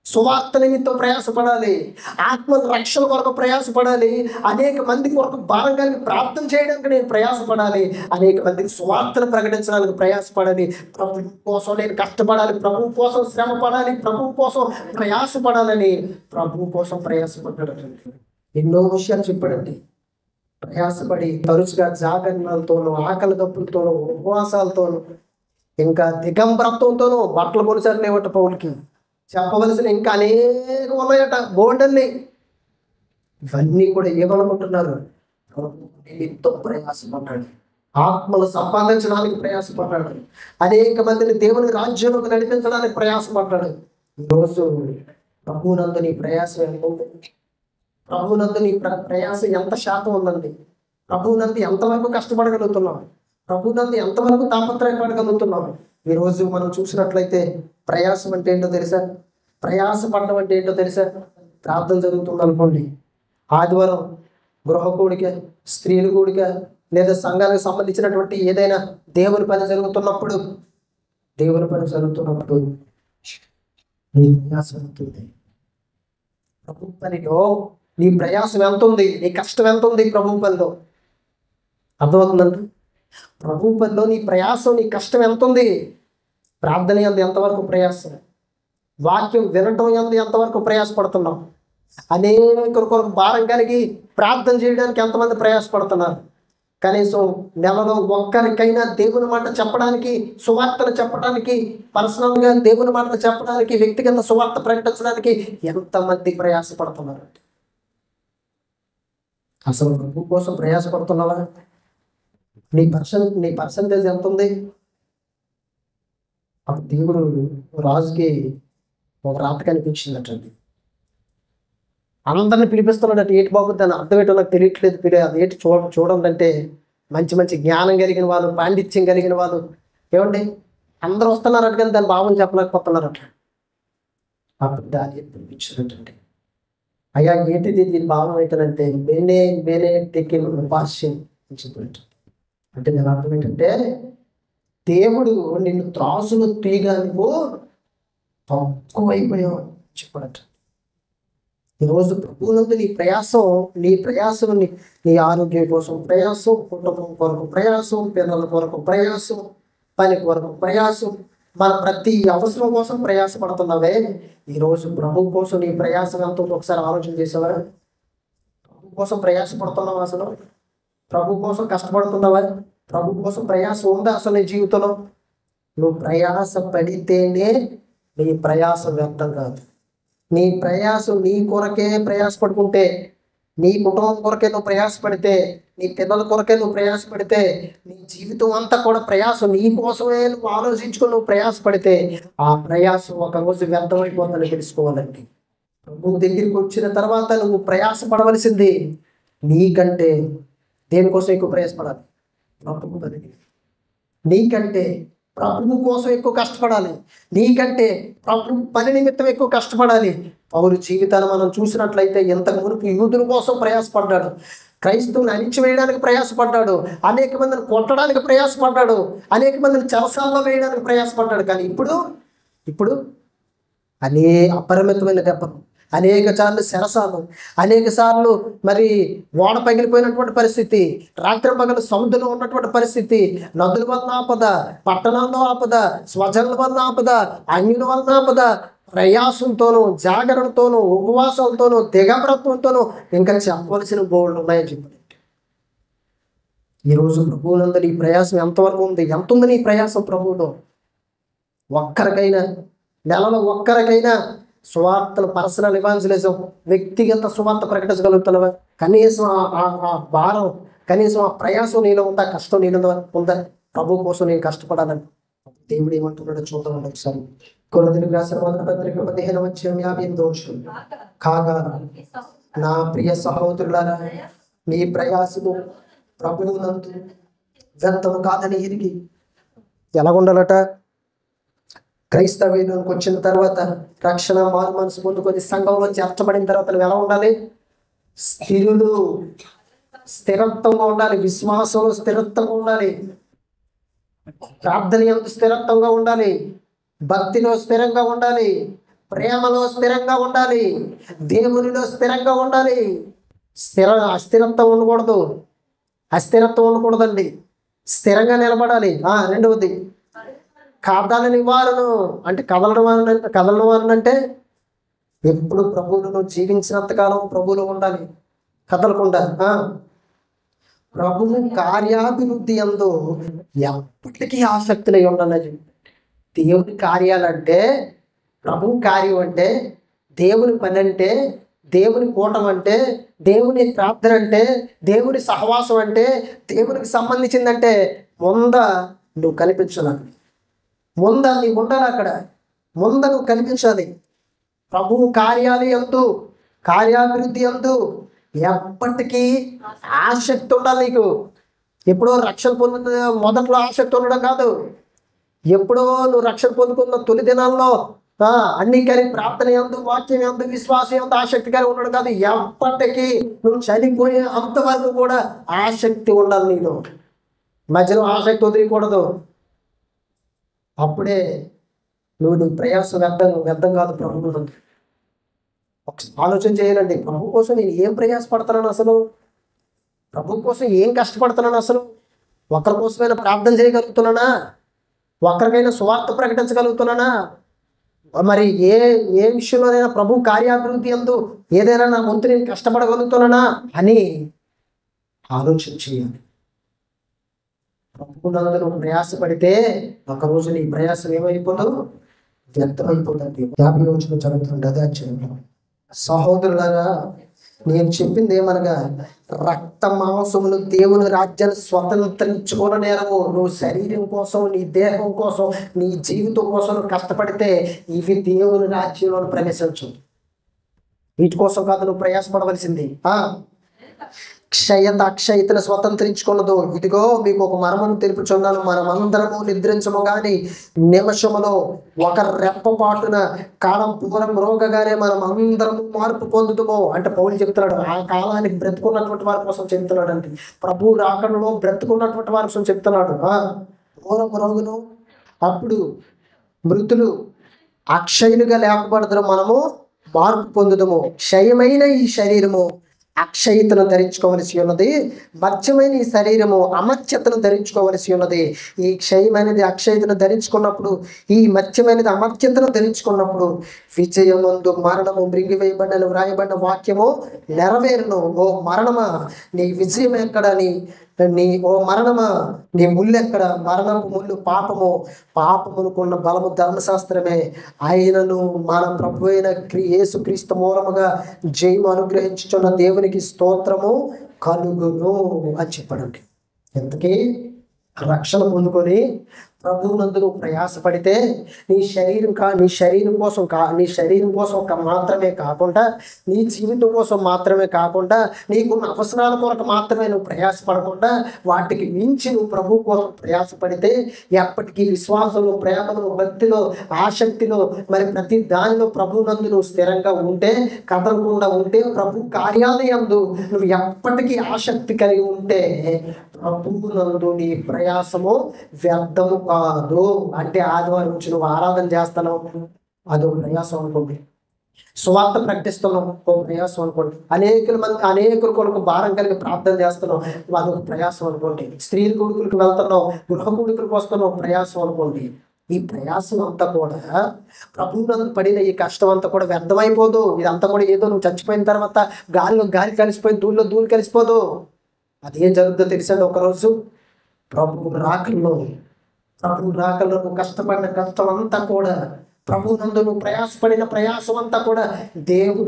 సువార్త నిమిత్తం ప్రయాసపడాలి, ఆత్మల రక్షణ కొరకు ప్రయాసపడాలి, అనేక మంది కొరకు భారంగా ప్రార్థన చేయడానికి నేను ప్రయాసపడాలి, అనేక మందికి సువార్తను ప్రకటించడానికి ప్రయాసపడాలి, ప్రభు కోసం నేను కష్టపడాలి, ప్రభు కోసం శ్రమ పడాలి, ప్రభు కోసం ప్రయాసపడాలని ప్రభు కోసం ప్రయాసపడ్డాడండి. ఎన్నో విషయాలు చెప్పాడండి. ప్రయాసపడి తరచుగా జాగరణలతోనూ, ఆకలి దప్పులతోనూ, ఉపవాసాలతోనూ, ఇంకా దిగంబరత్వంతోనూ, బట్టలు కొనిసారు లేవట పౌలకి. చెప్పవలసిన ఇంకా అనేక ఉన్నాయట, బోర్డన్ని. ఇవన్నీ కూడా ఏమనుకుంటున్నారు? నిమిత్తం ప్రయాసపడ్డాడు, ఆత్మలు సంపాదించడానికి ప్రయాసపడ్డాడు, అనేక మందిని దేవుని రాజ్యంలోకి నడిపించడానికి ప్రయాసపడ్డాడు. ఈరోజు ప్రభువునందు నీ ప్రయాసం ఎంత ఉంది? ప్రభువునందు నీ ప్రయాసం ఎంత శాతం ఉందండి? ప్రభువునందు ఎంతవరకు కష్టపడగలుగుతున్నాం? ప్రభువునందు ఎంతవరకు తాపత్రయపడగలుగుతున్నాం? ఈరోజు మనం చూసినట్లయితే ప్రయాసం అంటే ఏంటో తెలుసా? ప్రయాసపడడం అంటే ఏంటో తెలుసా? ప్రార్థన జరుగుతుంది అనుకోండి, ఆదివారం గృహ కూడిక, స్త్రీల కూడిక, లేదా సంఘానికి సంబంధించినటువంటి ఏదైనా దేవుని పని జరుగుతున్నప్పుడు నీ ప్రయాసం ఎంత ఉంది? ప్రభు పనిలో నీ ప్రయాసం ఎంత ఉంది? నీ కష్టం ఎంత ఉంది? ప్రభు పనిలో అర్థమవుతుందండి. ప్రభు పనిలో నీ ప్రయాసం, నీ కష్టం ఎంత ఉంది? ప్రార్థన యందు ఎంతవరకు ప్రయాసం? వాక్యం వినటం యందు ఎంతవరకు ప్రయాసపడుతున్నాం? అనేకరి కొరకు భారం కలిగి ప్రార్థన చేయడానికి ఎంతమంది ప్రయాసపడుతున్నారు? కనీసం నెలలో ఒక్కరికైనా దేవుని మాట చెప్పడానికి, సువార్తను చెప్పడానికి, పర్సనల్గా దేవుని మాటలు చెప్పడానికి, వ్యక్తిగత సువార్త ప్రకటించడానికి ఎంతమంది ప్రయాసపడుతున్నారు? అసలు ప్రభు కోసం ప్రయాసపడుతున్నావా? నీ పర్సంటేజ్ ఎంత ఉంది? అప్పుడు దేవుడు రాజుకి ఒక రాత కనిపించిందటండి. అందరిని పిలిపిస్తున్నాడట. ఏటి బాబు దాని అర్థం ఏంటో నాకు తెలియట్లేదు, అది ఏంటి చూడండి అంటే, మంచి మంచి జ్ఞానం కలిగిన వాళ్ళు, పాండిత్యం కలిగిన వాళ్ళు, ఏమండి అందరూ వస్తున్నారట, కానీ దాని భావం చెప్పలేకపోతున్నారట. అప్పుడు దాన్ని పిలిపించారటండి. అయ్యా ఏంటిది దీని భావం ఏంటంటే, బేనే టెకిల్ భాష్యం అని చెప్పినట్టు. అంటే దాని అర్థం ఏంటంటే, దేవుడు నిన్ను త్రాసులు తీయగా నువ్వు తక్కువైపోయావు చెప్పాడట. ఈరోజు ప్రభువునందు నీ ప్రయాసం నీ ఆరోగ్యం కోసం ప్రయాసం, కుటుంబం కొరకు ప్రయాసం, పిల్లల కొరకు ప్రయాసం, పని కొరకు ప్రయాసం, మన ప్రతి అవసరం కోసం ప్రయాసపడుతున్నావే. ఈరోజు ప్రభు కోసం నీ ప్రయాసం ఎంతో ఒకసారి ఆలోచన చేసావా? ప్రభు కోసం ప్రయాసపడుతున్నావా? అసలు ప్రభు కోసం కష్టపడుతున్నావా? ప్రభు కోసం ప్రయాసం ఉందా అసలు నీ జీవితంలో? నువ్వు ప్రయాస పడితేనే నీ ప్రయాసం వ్యర్థం కాదు. నీ ప్రయాసం నీ కొరకే ప్రయాసపడుకుంటే నీ కుటుంబం కొరకే నువ్వు ప్రయాసపడితే, నీ పిల్లల కొరకే నువ్వు ప్రయాసపడితే, నీ జీవితం అంతా కూడా ప్రయాసం నీ కోసమే నువ్వు ఆలోచించుకొని నువ్వు ప్రయాసపడితే, ఆ ప్రయాసం ఒకరోజు వ్యర్థమైపోతుందని తెలుసుకోవాలండి. ప్రభు దగ్గరికి వచ్చిన తర్వాత నువ్వు ప్రయాసపడవలసింది నీకంటే దేనికోసం ఎక్కువ ప్రయాసపడాలి? ప్రభువు పని. నీకంటే ప్రభువు కోసం ఎక్కువ కష్టపడాలి. నీకంటే ప్రభు పని నిమిత్తం ఎక్కువ కష్టపడాలి. పౌలు జీవితాన్ని మనం చూసినట్లయితే ఇంతకు మునుపు యూదుల కోసం ప్రయాసపడ్డాడు, క్రైస్తవుని అణిచివేయడానికి ప్రయాసపడ్డాడు, అనేక మందిని కొట్టడానికి ప్రయాసపడ్డాడు, అనేక మందిని చెరసాల్లో వేయడానికి ప్రయాసపడ్డాడు. కానీ ఇప్పుడు అపరిమితమైన దెబ్బలు, అనేక సార్లు శరసాలు, అనేక సార్లు మరి ఓడ పగిలిపోయినటువంటి పరిస్థితి, రాత్రి పగలు సముద్రంలో ఉన్నటువంటి పరిస్థితి, నదుల వల్ల ఆపద, పట్టణాల్లో ఆపద, స్వజనుల వల్ల ఆపద, అన్యుల వల్ల ఆపద, ప్రయాసంతోనూ, జాగరణతోనూ, ఉపవాసంతోనూ, దిగబ్రత్వంతోనూ ఇంకా చెప్పవలసిన బోళ్ళు ఉన్నాయని చెప్పండి. ఈరోజు ప్రభువులందరూ ఈ ప్రయాసం ఎంతవరకు ఉంది? ఎంత ఉంది నీ ప్రయాసం ప్రభువులో? ఒక్కరికైనా, నెలలో ఒక్కరికైనా సువార్తను, పర్సనల్ ఎవాంజలిజం, వ్యక్తిగత సువార్త ప్రకటించగలుగుతున్నావా? కనీసం ఆ భారం, కనీసం ఆ ప్రయాసం నీలో ఉందా? కష్టం నీలో ఉందా? ప్రభు కోసం నేను కష్టపడాలని దేవుడు ఏమంటున్నాడో చూద్దాం ఒకసారి. కొరింథీయులకు రాసిన మొదటి పత్రిక 15:58 కాగా నా ప్రియ సహోదరులారా, మీ ప్రయాసము ప్రభువునందు వ్యర్థము కాదని ఎరిగి. ఎలాగుండాలట? క్రైస్తవ్యంలోకి వచ్చిన తర్వాత, రక్షణ మారు మనసు పొందుకొని సంఘంలో చేర్చబడిన తర్వాత నువ్వు ఎలా ఉండాలి? స్థిరత్వంగా ఉండాలి, విశ్వాసంలో స్థిరత్వంగా ఉండాలి, ప్రార్థన యందు స్థిరత్వంగా ఉండాలి, భక్తిలో స్థిరంగా ఉండాలి, ప్రేమలో స్థిరంగా ఉండాలి, దేవునిలో స్థిరంగా ఉండాలి. అస్థిరత్వం ఉండకూడదు, అస్థిరత్వం ఉండకూడదండి. స్థిరంగా నిలబడాలి. రెండవది కదల నివారణ. అంటే కదలడం అంటే ఎప్పుడు ప్రభువులను జీవించినంతకాలం ప్రభువులో ఉండాలి, కదలకుండా. ప్రభువు కార్యాభివృద్ధి యందు ఎప్పటికీ ఆసక్తులై ఉండాలి. దేవుని కార్యాలంటే, ప్రభు కార్యం అంటే, దేవుని పని అంటే, దేవుని కూటం అంటే, దేవుని ప్రార్థన అంటే, దేవుని సహవాసం అంటే, దేవునికి సంబంధించిందంటే నువ్వు కనిపించాలి. నీవు ఉండాలి అక్కడ. నువ్వు కనిపించాలి. ప్రభువు కార్యాలయందు, కార్యాభివృద్ధి యందు ఎప్పటికీ ఆసక్తి ఉండాలి నీకు. ఎప్పుడో రక్షణ పొందిన మొదట్లో ఆసక్తి ఉండడం కాదు. ఎప్పుడో నువ్వు రక్షణ పొందుకున్న తొలి దినాల్లో అన్ని కలిగి ప్రార్థన యందు, వాక్యం యందు, విశ్వాసం యందు ఆసక్తి కలిగి ఉండడం కాదు. ఎప్పటికీ నువ్వు చనిపోయే అంతవరకు కూడా ఆసక్తి ఉండాలి నీలో. మధ్యలో ఆసక్తి వదిలేయకూడదు. అప్పుడే నీ ప్రయాసం వ్యర్థం కాదు. ప్రభువు ఆలోచన చేయాలండి. ప్రభు కోసం నేను ఏం ప్రయాసపడుతున్నాను అసలు? ప్రభు కోసం ఏం కష్టపడుతున్నాను అసలు? ఒకరి కోసమైనా ప్రార్థన చేయగలుగుతున్నానా? ఒక్కరికైనా సువార్త ప్రకటించగలుగుతున్నానా? మరి ఏ విషయంలోనైనా ప్రభు కార్యాభివృద్ధి యందు ఏదైనా నా వంతు నేను కష్టపడగలుగుతున్నానా అని ఆలోచన చేయాలి. ప్రభువునందు ప్రయాసపడితే ఒకరోజు నీ ప్రయాసం ఏమైపోతావు? వ్యర్థమైపోతుంది. 50 చదువుతుంది అదే అధ్యాయంలో. సహోదరులారా, నేను చెప్పింది ఏమనగా, రక్త మాంసములు దేవుని రాజ్యాన్ని స్వతంత్రించుకోనేరవు. నువ్వు శరీరం కోసం, నీ దేహం కోసం, నీ జీవితం కోసం నువ్వు కష్టపడితే ఇవి దేవుని రాజ్యంలో ప్రవేశించు. వీటి కోసం కాదు నువ్వు ప్రయాసపడవలసింది. అక్షయతను స్వతంత్రించుకున్నదు. ఇదిగో మీకు ఒక మర్మను తెలుపుచున్నాను, మనమందరము నిద్రించము గాని నిమిషములో ఒక రెప్పపాటున కాలం పూరం రోగగానే మనం అందరము మార్పు పొందుతాము. అంటే పౌలు చెప్తున్నాడు, ఆ కాలానికి బ్రతుకున్నటువంటి వారి కోసం చెప్తున్నాడు. అంటే ప్రభు రాకడలో బ్రతుకున్నటువంటి వారి కోసం చెప్తున్నాడు. పూరం రోగును అప్పుడు మృతులు అక్షయులుగా లేకపోవడం, మనము మార్పు పొందుతాము. క్షయమైన ఈ శరీరము అక్షయతను ధరించుకోవలసి ఉన్నది, మత్స్యమైన ఈ శరీరము అమర్త్యతను ధరించుకోవలసి ఉన్నది. ఈ క్షయమైనది అక్షయతను ధరించుకున్నప్పుడు, ఈ మత్స్యమైనది అమర్త్యతను ధరించుకున్నప్పుడు విజయమందు మరణము మృంగివేయబడిన వ్రాయబడిన వాక్యము నెరవేరును. ఓ మరణమా, నీ విజయం ఎక్కడని ఓ మరణమా నీ ముళ్ళు ఎక్కడ? మరణపు ముళ్ళు పాపము, పాపమునుకున్న బలము ధర్మశాస్త్రమే. ఆయనను మన ప్రభు అయిన యేసుక్రీస్తు మూలముగా జయము అనుగ్రహించుచున్న దేవునికి స్తోత్రము కలుగును అని చెప్పాడండి. ఎందుకీ రక్షణ పొందుకొని ప్రభువునందు ప్రయాసపడితే నీ శరీరం కోసం మాత్రమే కాకుండా, నీ జీవితం కోసం మాత్రమే కాకుండా, నీకున్న అవసరాల కొరకు మాత్రమే నువ్వు ప్రయాసపడకుండా, వాటికి మించి నువ్వు ప్రభు కోసం ప్రయాసపడితే ఎప్పటికీ విశ్వాసంలో, ప్రేమలో, భక్తిలో, ఆసక్తిలో, మరి ప్రతి దానిలో ప్రభువునందు నువ్వు స్థిరంగా ఉంటే, కదలకుండా ఉంటే, ప్రభు కార్యాలయందు నువ్వు ఎప్పటికీ ఆసక్తి కలిగి ఉంటే ప్రభువునందు నీ ప్రయాసము వ్యర్థము కాదు. అంటే ఆదివారం నుంచి నువ్వు ఆరాధన చేస్తున్నావు, అదొక ప్రయాసం అనుకోండి. సువార్త ప్రకటిస్తున్నావు, ఒక ప్రయాసం అనుకోండి. అనేకుల కొరకు భారం కలిగి ప్రార్థన చేస్తున్నావు, అదొక ప్రయాసం అనుకోండి. స్త్రీల కొడుకులకు వెళ్తున్నావు, గృహ కొడుకులకు వస్తున్నావు, ప్రయాసం అనుకోండి. ఈ ప్రయాసం అంతా కూడా ప్రభువునందు పడిన ఈ కష్టం అంతా కూడా వ్యర్థమైపోదు. ఇదంతా కూడా ఏదో నువ్వు చచ్చిపోయిన తర్వాత గాలి కలిసిపోయి ధూళి కలిసిపోదు. అదేం జరుగుతుందో తెలిసాడు? ఒకరోజు ప్రభు రాకల్లో నువ్వు కష్టపడిన కష్టం అంతా కూడా, ప్రభువునందు నువ్వు ప్రయాసపడిన ప్రయాసం అంతా కూడా దేవుడు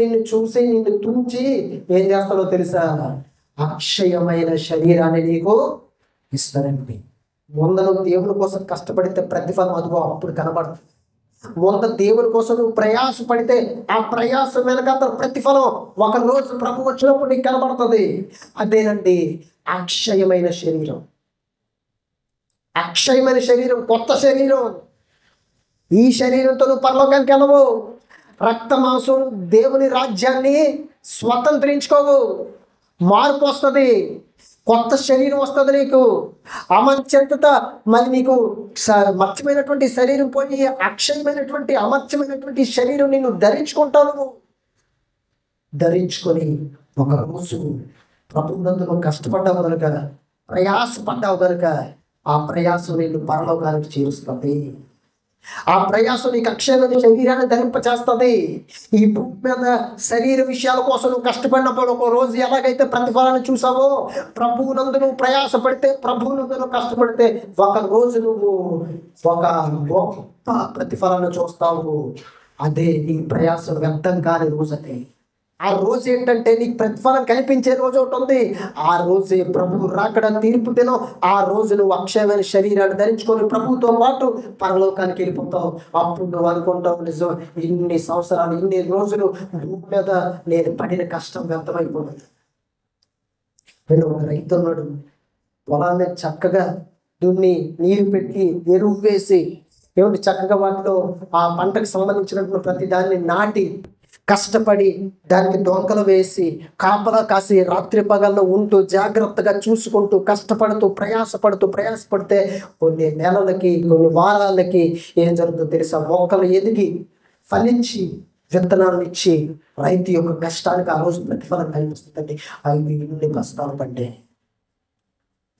నిన్ను చూసి నిన్ను తుంచి ఏం చేస్తాడో తెలుసా? అక్షయమైన శరీరాన్ని నీకు ఇస్తాడండి. ముందర దేవుని కోసం కష్టపడితే ప్రతిఫలం అదిగో అప్పుడు కనబడుతుంది. ముందు దేవుని కోసం నువ్వు ప్రయాసపడితే ఆ ప్రయాసం వెనక ప్రతిఫలం ఒక రోజు ప్రభు వచ్చినప్పుడు నీకు కనబడుతుంది. అదేనండి అక్షయమైన శరీరం. కొత్త శరీరం. ఈ శరీరంతో నువ్వు పరలోకానికి వెళ్ళవు. రక్త మాంసం దేవుని రాజ్యాన్ని స్వతంత్రించుకోవు. మార్పు వస్తుంది, కొత్త శరీరం వస్తుంది నీకు. అమర్చత మరి నీకు మర్చమైనటువంటి శరీరం పోయి అక్షయమైనటువంటి అమర్చమైనటువంటి శరీరం నిన్ను ధరించుకుంటావు. ధరించుకొని ఒకరోజు ప్రభువునందు నువ్వు కష్టపడ్డావు కనుక, ప్రయాసపడ్డావు కనుక ఆ ప్రయాసం నిన్ను పరలోకానికి చేరుస్తుంది. ఆ ప్రయాసం నీకు అక్షయమైన శరీరాన్ని ధరింపచేస్తుంది. ఈ భూమి మీద శరీర విషయాల కోసం నువ్వు కష్టపడినప్పుడు ఒక రోజు ఎలాగైతే ప్రతిఫలాన్ని చూసావో, ప్రభువునందు నువ్వు ప్రయాసపడితే, ప్రభువునందు నువ్వు కష్టపడితే ఒక రోజు నువ్వు ఒక గొప్ప ప్రతిఫలాన్ని చూస్తావు. అదే నీ ప్రయాసం వ్యర్థం కాని రోజు. అదే ఆ రోజు ఏంటంటే నీకు ప్రతిఫలం కనిపించే రోజు ఒకటి ఉంది. ఆ రోజే ప్రభువు రాకడ తీర్పు దినం. ఆ రోజు నువ్వు అక్షయమైన శరీరాన్ని ధరించుకొని ప్రభువుతో పాటు పరలోకానికి వెళ్ళిపోతావు. అప్పుడు నువ్వు అనుకుంటావు, నిజం, ఇన్ని సంవత్సరాలు, ఇన్ని రోజులు భూమి మీద నేను పడిన కష్టం వ్యర్థమైపోతుంది. నేను ఒక రైతు ఉన్నాడు, పొలాన్ని చక్కగా దున్ని నీరు పెట్టి ఎరువు వేసి చక్కగా వాటిలో ఆ పంటకు సంబంధించినటువంటి ప్రతి దాన్ని నాటి కష్టపడి దానికి దొంగలు వేసి కాపలా కాసి రాత్రి పగల్లో ఉంటూ జాగ్రత్తగా చూసుకుంటూ కష్టపడుతూ ప్రయాసపడితే కొన్ని నెలలకి, కొన్ని వారాలకి ఏం జరుగుతుందో తెలుసా? మొక్కలు ఎదిగి ఫలించి విత్తనాలు ఇచ్చి రైతు యొక్క కష్టానికి ఆ రోజు ప్రతిఫలం కనిపిస్తుందండి. 5 కష్టాలు పడ్డాయి.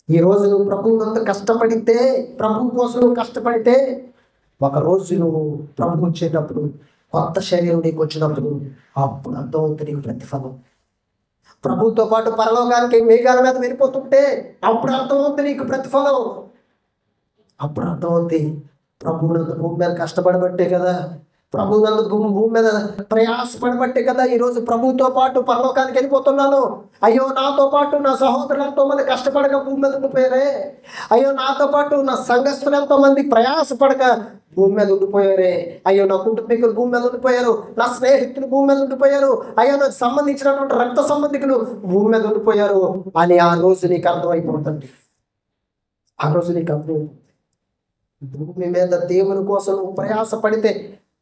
ఈ రోజు నువ్వు ప్రభువునందు కష్టపడితే, ప్రభు కోసం నువ్వు కష్టపడితే, ఒక రోజు నువ్వు ప్రభు వచ్చేటప్పుడు, కొత్త శరీరం నీకు వచ్చినప్పుడు అప్పుడు అర్థమవుతుంది నీకు ప్రతిఫలం. ప్రభుతో పాటు పరలోకానికి మేఘాల మీద వెళ్ళిపోతుంటే అప్పుడు అర్థమవుతుంది నీకు ప్రతిఫలం. అప్పుడు అర్థమవుతుంది ప్రభువునందు భూమి మీద కష్టపడబట్టే కదా, ప్రభువునందు భూమి మీద ప్రయాసపడబట్టే కదా ఈరోజు ప్రభువుతో పాటు పరలోకానికి వెళ్ళిపోతున్నాను. అయ్యో, నాతో పాటు నా సహోదరులు ఎంతో మంది కష్టపడక భూమి మీద ఉండిపోయారే. అయ్యో, నాతో పాటు నా సంఘస్థులు ఎంతో మంది ప్రయాసపడక భూమి మీద ఉండిపోయారే. అయ్యో, నా కుటుంబీకులు భూమి మీద ఉండిపోయారు, నా స్నేహితులు భూమి మీద ఉండిపోయారు, అయ్యో నాకు సంబంధించినటువంటి రక్త సంబంధికులు భూమి మీద ఉండిపోయారు అని ఆ రోజు నీకు అర్థమైపోతుంది. ఆ రోజు నీకు అర్థమైపోతుంది. భూమి మీద దేవుని కోసం నువ్వు ప్రయాసపడితే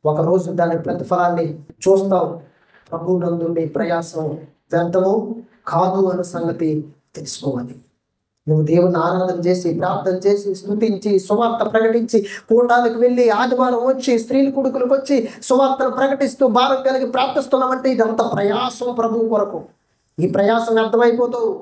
ఒక రోజు దాని ప్రతిఫలాన్ని చూస్తావు. ప్రభువునందు నీ ప్రయాసం వ్యర్థము కాదు అన్న సంగతి తెలుసుకోవాలి. నువ్వు దేవుని ఆరాధన చేసి, ప్రార్థన చేసి, స్తుతించి, సువార్త ప్రకటించి, కూటాలకు వెళ్ళి, ఆదివారం వచ్చి, స్త్రీల కొడుకులకు వచ్చి సువార్తను ప్రకటిస్తూ భారం కలిగి ప్రార్థిస్తున్నామంటే ఇదంతా ప్రయాసం ప్రభువు కొరకు. ఈ ప్రయాసం వ్యర్థమైపోతావు.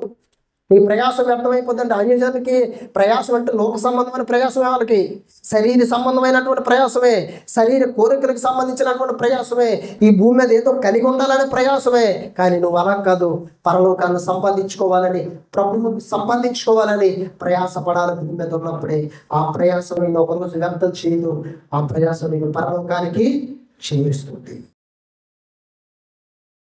నీ ప్రయాసం వ్యర్థమైపోతుందంటే అన్యజనులకి ప్రయాసం అంటే లోక సంబంధమైన ప్రయాసమే, వాళ్ళకి శరీర సంబంధమైనటువంటి ప్రయాసమే, శరీర కోరికలకు సంబంధించినటువంటి ప్రయాసమే, ఈ భూమి మీద ఏదో కలిగి ఉండాలనే ప్రయాసమే. కానీ నువ్వు అలా కాదు, పరలోకాన్ని సంపాదించుకోవాలని, ప్రభువుని సంపాదించుకోవాలని ప్రయాసపడాలి. భూమి మీద ఉన్నప్పుడే ఆ ప్రయాసం నేను ఒకరోజు వ్యర్థం చేయదు, ఆ ప్రయాసం నేను పరలోకానికి చేయిస్తుంది.